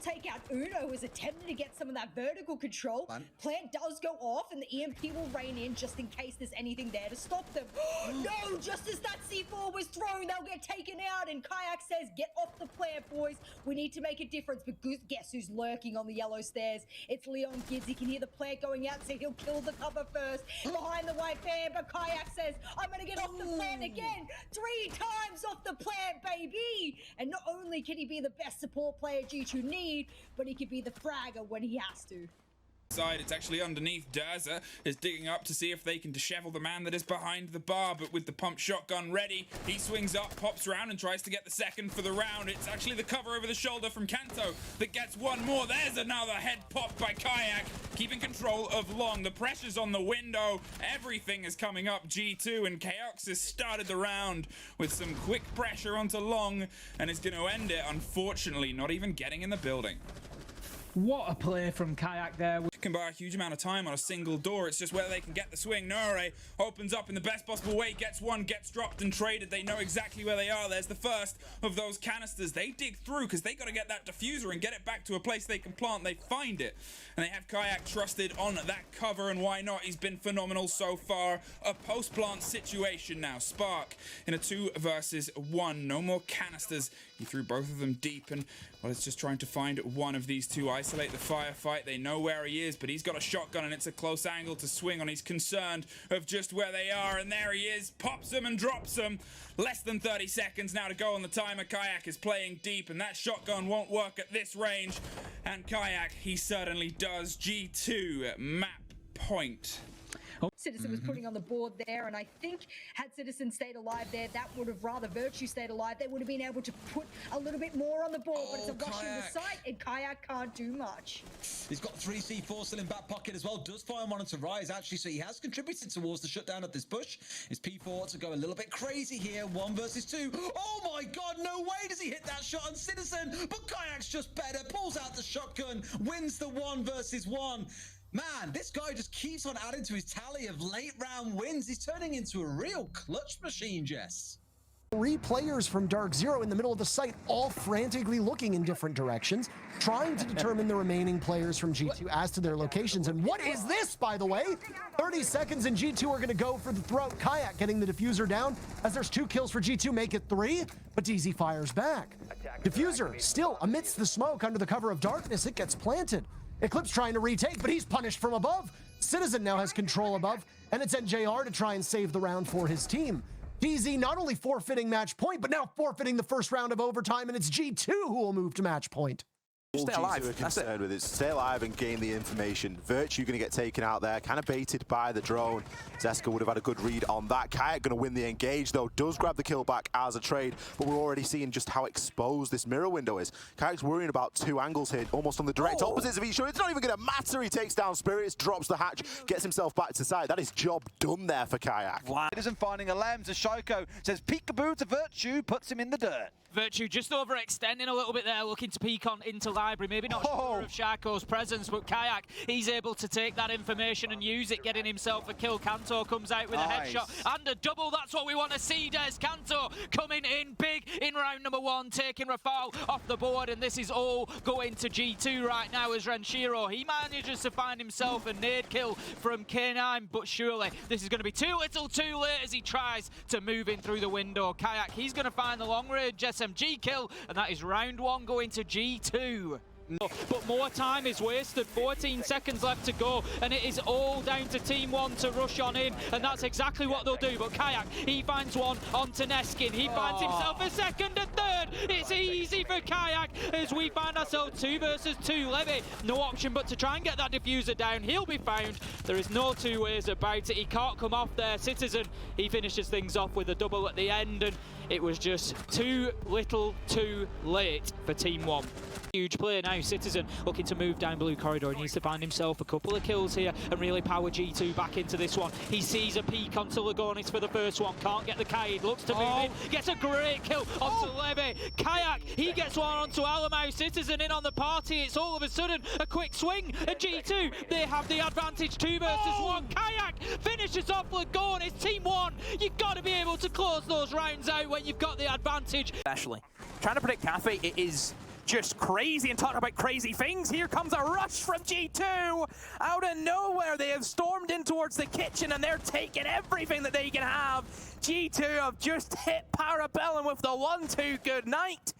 take out Uno, who is attempting to get some of that vertical control. Plant does go off, and the EMP will rain in just in case there's anything there to stop them. No, just as that C4 was thrown, they'll get taken out, and Kayak says, get off the plant, boys. We need to make a difference. But guess who's lurking on the yellow stairs? It's Leon Gibbs. He can hear the plant going out, so he'll kill the cover first. Behind the white fan, but Kayak says, I'm going to get off the plant again. 3 times off the plant, baby. And not only can he be the best support player G2 need, but he can be the fragger when he has to. Side, it's actually underneath. Daza is digging up to see if they can dishevel the man that is behind the bar, but with the pump shotgun ready, he swings up, pops around, and tries to get the second for the round. It's actually the cover over the shoulder from Kanto that gets one more. There's another head pop by Kayak, keeping control of Long. The pressure's on the window. Everything is coming up G2, and Kayak has started the round with some quick pressure onto Long, and is going to end it, unfortunately, not even getting in the building. What a play from Kayak there. Can buy a huge amount of time on a single door. It's just whether they can get the swing. Nore opens up in the best possible way, gets one, gets dropped and traded. They know exactly where they are. There's the first of those canisters. They dig through because they got to get that diffuser and get it back to a place they can plant. They find it, and they have Kayak trusted on that cover, and why not? He's been phenomenal so far. A post-plant situation now. Spark in a 2 versus 1. No more canisters. He threw both of them deep, and well, it's just trying to find one of these two. Isolate the firefight. They know where he is, but he's got a shotgun, and it's a close angle to swing on. He's concerned of just where they are, and there he is. Pops them and drops them. Less than 30 seconds now to go on the timer. Kayak is playing deep, and that shotgun won't work at this range. And Kayak, he certainly does. G2 map point. Citizen was putting on the board there, and I think had Citizen stayed alive there, that would have rather Virtue stayed alive. They would have been able to put a little bit more on the board, but it's a rush in the site, and Kayak can't do much. He's got 3 C4 still in back pocket as well. Does find one onto Rise, actually, so he has contributed towards the shutdown of this push. His P4 to go a little bit crazy here. 1 versus 2. Oh my god, no way does he hit that shot on Citizen, but Kayak's just better. Pulls out the shotgun, wins the 1 versus 1. Man, this guy just keeps on adding to his tally of late round wins. He's turning into a real clutch machine, Jess. 3 players from Dark Zero in the middle of the site, all frantically looking in different directions, trying to determine the remaining players from G2 as to their locations. And what is this, by the way? 30 seconds and G2 are going to go for the throat. Kayak getting the diffuser down as there's 2 kills for G2, make it 3, but DZ fires back. Diffuser still amidst the smoke under the cover of darkness. It gets planted. Eclipse trying to retake, but he's punished from above. Citizen now has control above, and it's NJR to try and save the round for his team. DZ not only forfeiting match point, but now forfeiting the first round of overtime, and it's G2 who will move to match point. Stay alive. That's it. With it. Stay alive and gain the information. Virtue going to get taken out there, kind of baited by the drone. Zeska would have had a good read on that. Kayak going to win the engage, though. Does grab the kill back as a trade, but we're already seeing just how exposed this mirror window is. Kayak's worrying about 2 angles here, almost on the direct opposites of each other. It's not even going to matter. He takes down Spirits, drops the hatch, gets himself back to side. That is job done there for Kayak. Isn't finding a lem. Shoko says peekaboo to Virtue, puts him in the dirt. Virtue just overextending a little bit there, looking to peek on into Library. Maybe not sure of Shaco's presence, but Kayak, he's able to take that information and use it, getting himself a kill. Kanto comes out with a headshot and a double. That's what we want to see, Des. Kanto coming in big in round number 1, taking Rafal off the board, and this is all going to G2 right now as Renshiro, he manages to find himself a nade kill from K9, but surely this is going to be too little too late as he tries to move in through the window. Kayak, he's going to find the long range SMG kill, and that is round 1 going to G2. But more time is wasted, 14 seconds left to go, and it is all down to Team 1 to rush on in, and that's exactly what they'll do. But Kayak, he finds one onto Neskin, he finds himself a second, a third. It's easy for Kayak as we find ourselves 2 versus 2. Levy, no option but to try and get that diffuser down. He'll be found. There is no 2 ways about it. He can't come off there. Citizen, he finishes things off with a double at the end, and it was just too little too late for Team 1. Huge play now. Citizen looking to move down blue corridor. He needs to find himself a couple of kills here and really power G2 back into this one. He sees a peek onto Lagonis for the first one. Can't get the Kaid. Looks to move in. Gets a great kill onto Levy. Kayak, he gets one onto Alamo. Citizen in on the party. It's all of a sudden a quick swing. And G2, they have the advantage. 2 versus 1. Kayak finishes off Lagonis. Team 1, you've got to be able to close those rounds out when you've got the advantage. Especially trying to predict Cafe, it is just crazy. And talking about crazy things, here comes a rush from G2. Out of nowhere, they have stormed in towards the kitchen and they're taking everything that they can have. G2 have just hit Parabellum with the 1-2 good night.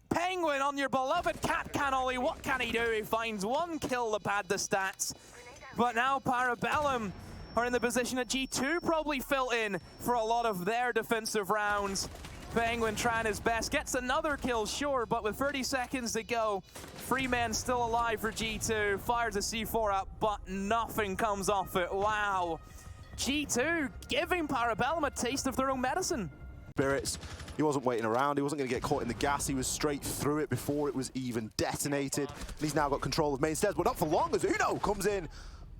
Penguin on your beloved cat can Ollie. What can he do? He finds 1 kill to pad the stats. But now Parabellum are in the position that G2 probably felt in for a lot of their defensive rounds. Penguin trying his best, gets another kill, sure, but with 30 seconds to go, 3 men still alive for G2, fires a C4 out, but nothing comes off it. Wow. G2 giving Parabellum a taste of their own medicine. Spirits, he wasn't waiting around, he wasn't going to get caught in the gas, he was straight through it before it was even detonated. And he's now got control of main stairs, but not for long as Uno comes in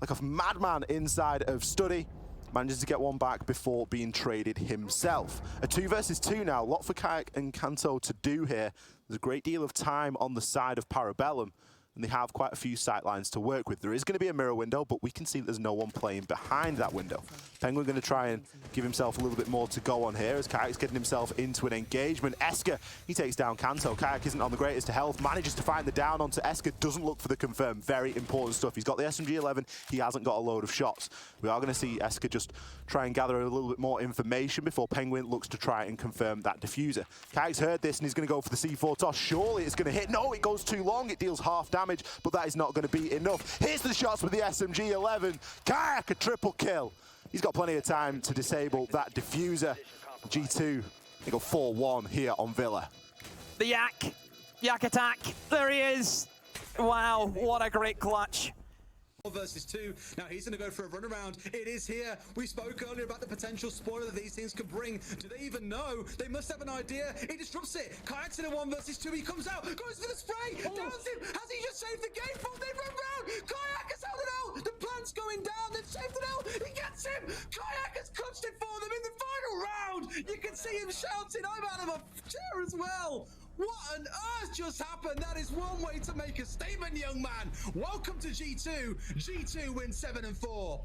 like a madman inside of Study. Manages to get one back before being traded himself. A 2 versus 2 now, a lot for Kayak and Kanto to do here. There's a great deal of time on the side of Parabellum, and they have quite a few sightlines to work with. There is going to be a mirror window, but we can see there's no one playing behind that window. Penguin going to try and give himself a little bit more to go on here as Kayak's getting himself into an engagement. Esker, he takes down Kanto. Kayak isn't on the greatest of health, manages to find the down onto Esker, doesn't look for the confirm. Very important stuff. He's got the SMG-11, he hasn't got a load of shots. We are going to see Esker just try and gather a little bit more information before Penguin looks to try and confirm that diffuser. Kayak's heard this and he's going to go for the C4 toss. Surely it's going to hit. No, it goes too long. It deals half damage, but that is not going to be enough. Here's the shots with the SMG-11. Kayak, a triple kill. He's got plenty of time to disable that diffuser. G2, they go 4-1 here on Villa. The Yak attack, there he is. Wow, what a great clutch. Versus 2. Now he's going to go for a run around. It is here. We spoke earlier about the potential spoiler that these things could bring. Do they even know? They must have an idea. He disrupts it. Kayak's in a 1 versus 2. He comes out, goes for the spray, downs him. Has he just saved the game? They run round. Kayak has held it out. The plant's going down. They've saved it out. He gets him. Kayak has clutched it for them in the final round. You can see him shouting, I'm out of a chair as well. What on earth just happened? That is one way to make a statement, young man. Welcome to G2. G2 wins 7-4.